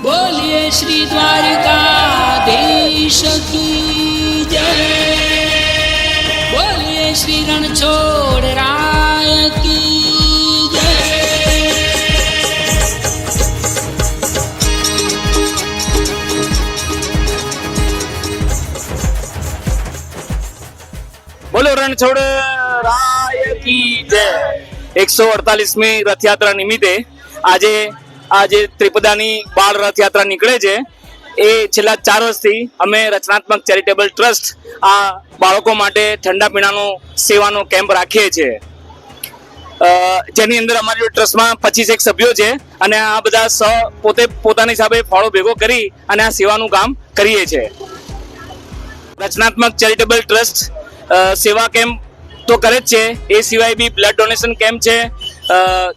बोलिए श्री द्वारिकाधीश की जय। बोलिए श्री रणछोड़ राय की जय। બોલો રણછોડ રાય કી જય। 148મી રથયાત્રા નિમિત્તે આજે ત્રિપદાની બાળ રથયાત્રા નીકળે છે એ છેલ્લા 4 વર્ષથી અમે રચનાત્મક ચેરિટેબલ ટ્રસ્ટ આ બાળકો માટે ઠંડા પીણાનો સેવાનો કેમ્પ રાખીએ છીએ, જેની અંદર અમારી ટ્રસ્ટમાં 25 સભ્યો છે અને આ બધા પોતાની હિસાબે ફાળો ભેગો કરી અને આ સેવાનું કામ કરીએ છીએ। રચનાત્મક ચેરિટેબલ ટ્રસ્ટ સેવા કેમ્પ તો કરે જ છે, એ સિવાય બી બ્લડ ડોનેશન કેમ્પ છે,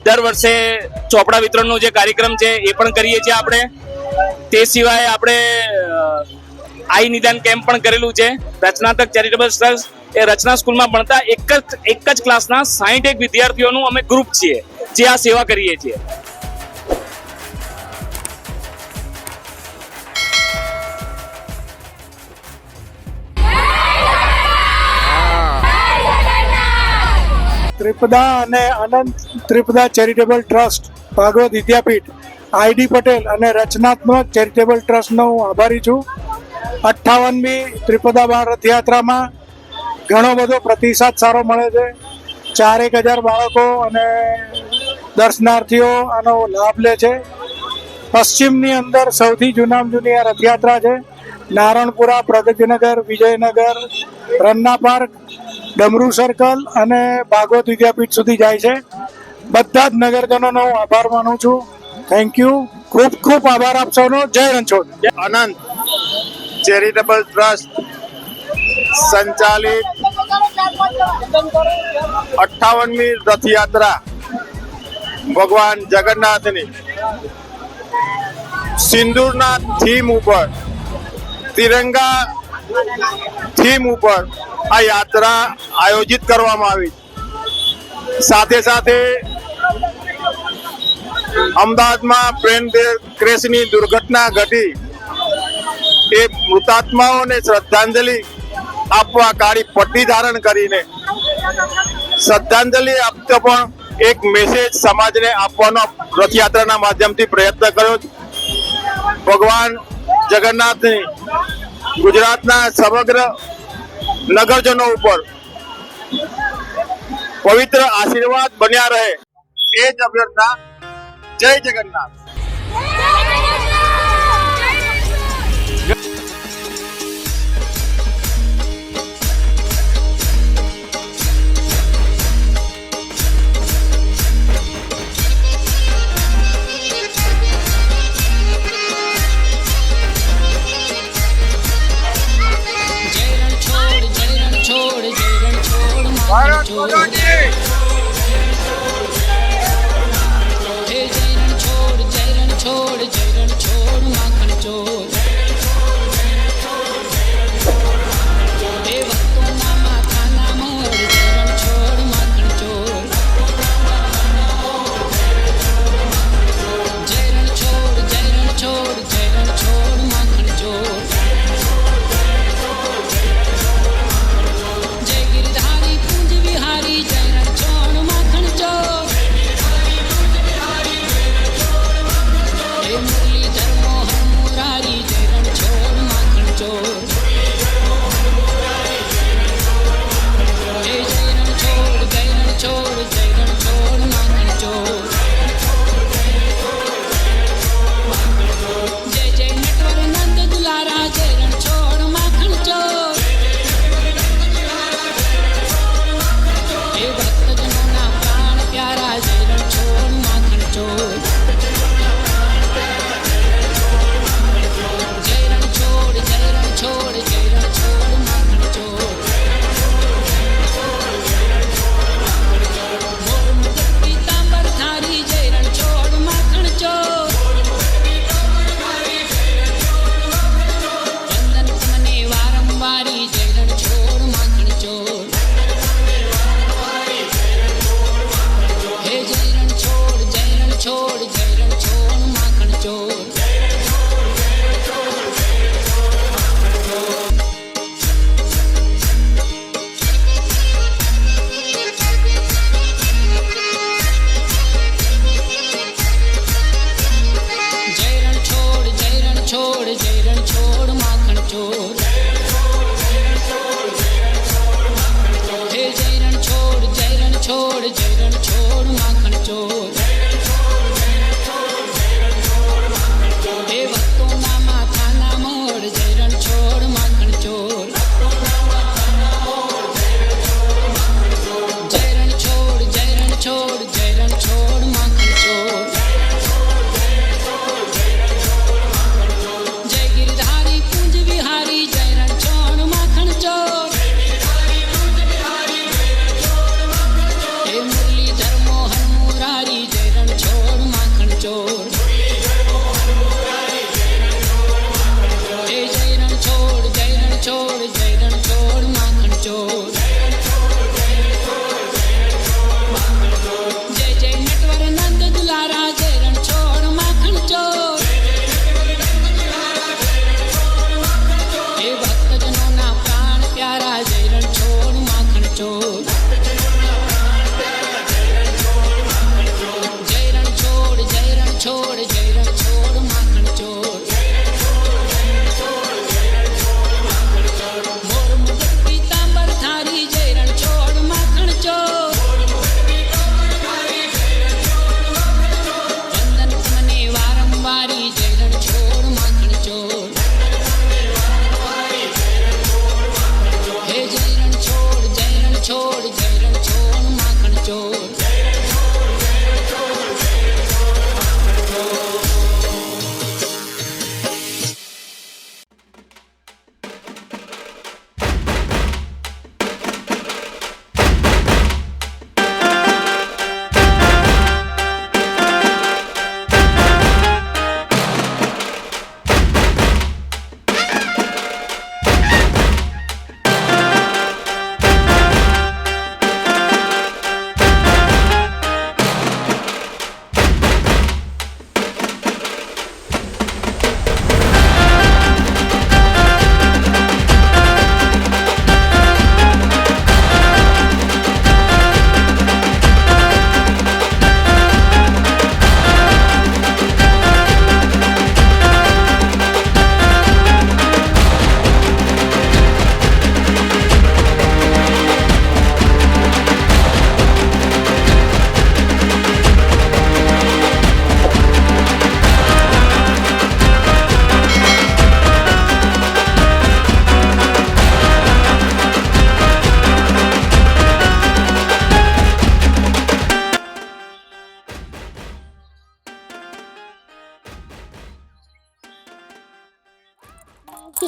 દર વર્ષે ચોપડા વિતરણનો જે કાર્યક્રમ છે એ પણ કરીએ છીએ આપણે। તે સિવાય આપણે આઈ નિદાન કેમ્પ પણ કરેલું છે। રચનાત્મક ચેરિટેબલ ટ્રસ્ટ એ રચના સ્કૂલમાં ભણતા એક જ ક્લાસના 61 વિદ્યાર્થીઓનું અમે ગ્રુપ છીએ જે આ સેવા કરીએ છીએ। ત્રિપદા અને અનંત ત્રિપદા ચેરિટેબલ ટ્રસ્ટ, ભાગવત વિદ્યાપીઠ, આઈડી પટેલ અને રચનાત્મક ચેરિટેબલ ટ્રસ્ટનો હું આભારી છું। 58મી ત્રિપદા બાળ રથયાત્રામાં ઘણો બધો પ્રતિસાદ સારો મળે છે। 4,000 બાળકો અને દર્શનાર્થીઓ આનો લાભ લે છે। પશ્ચિમની અંદર સૌથી જૂનામાં જૂની આ રથયાત્રા છે। નારણપુરા, પ્રગતિનગર, વિજયનગર, રન્ના પાર્ક, ડમરુ સર્કલ અને ભાગવત વિદ્યાપીઠ સુધી જાય છે। બધા જ નગરજનોનો હું આભાર માનું છું। થેન્ક યુ, ખૂબ ખૂબ આભાર આપ સૌનો। જય રણછોડ। અનંત ચેરિટેબલ ટ્રસ્ટ સંચાલિત 58મી રથયાત્રા ભગવાન જગન્નાથની સિંદૂરના થીમ ઉપર, તિરંગા થીમ ઉપર આ યાત્રા આયોજિત કરવામાં આવી। સાથે સાથે અમદાવાદમાં પ્લેન ક્રેશની દુર્ઘટના ઘટી એ મૃતાત્માઓને શ્રદ્ધાંજલિ આપવા કાળી પટ્ટી ધારણ કરીને શ્રદ્ધાંજલિ આપતો પણ એક મેસેજ સમાજને આપવાનો રથયાત્રાના માધ્યમથી પ્રયત્ન કર્યો। ભગવાન જગન્નાથની ગુજરાતના સમગ્ર નગરજનો ઉપર પવિત્ર આશીર્વાદ બન્યા રહે એ જ અભ્યર્થના। જય જગન્નાથ। ભારત માતા કી मुरलीधर मोहन मुरारी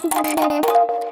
સીસીટીવી